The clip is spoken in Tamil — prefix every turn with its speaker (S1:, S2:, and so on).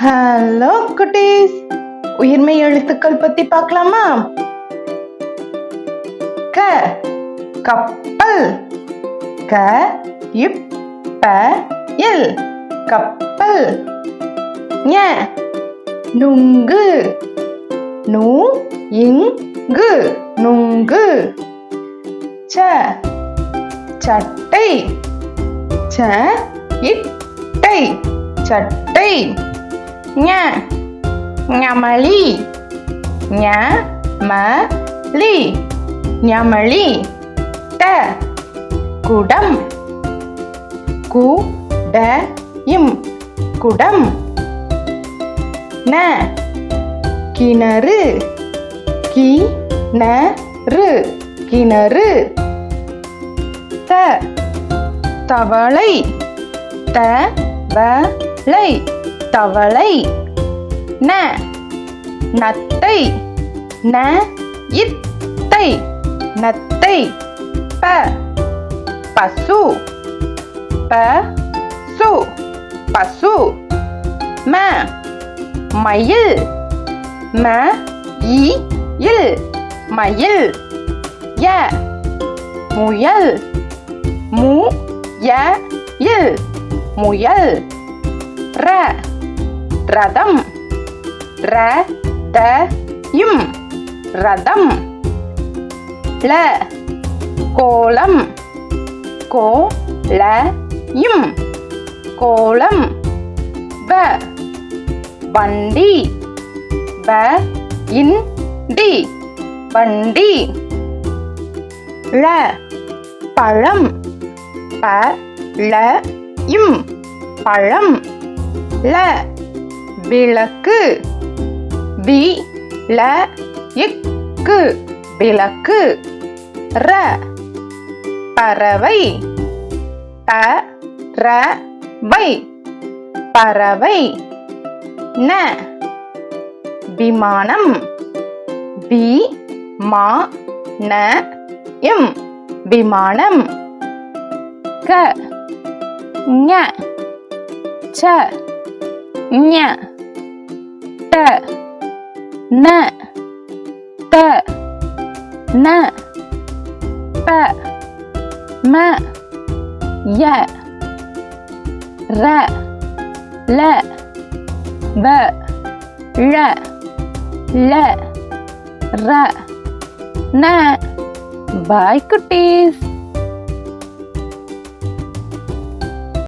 S1: ஹலோ குட்டீஸ், உயிர்மை எழுத்துக்கள் பத்தி பார்க்கலாமா? க கப்பல், க இப் ப இல் கப்பல். ஞ நுங்கு, நு இங்கு நுங்கு. ச சட்டை, ச இட்டை சட்டை. ஞ ஞமலி, ஞ ம லி ஞமலி. ட குடம், கு ட இம் குடம். ந கிணறு, கி ந று கிணறு. த தவளை, த வ ளை தவளை. ந நத்தை, ந இத்தை நத்தை. ப பசு, ப சு பசு. ம மயில், ம இ இல் மயில். ய முயல், மு ய இல் முயல். ர ரதம், ர த இம் ரதம். ல கோலம், கோ ல இம் கோலம். வ வண்டி, வ இன் டி வண்டி. ழ பழம், ப ள இம் பழம். ல விளக்கு, வி ல இக்கு விளக்கு. ர பறவை, ப ர வை பறவை. ந விமானம், வி மா ந இம் விமானம். க ஞ ச ஞ ட ந த ந ப ம ய ர ல வ ழ ல ர ந. பாய் குட்டீஸ்.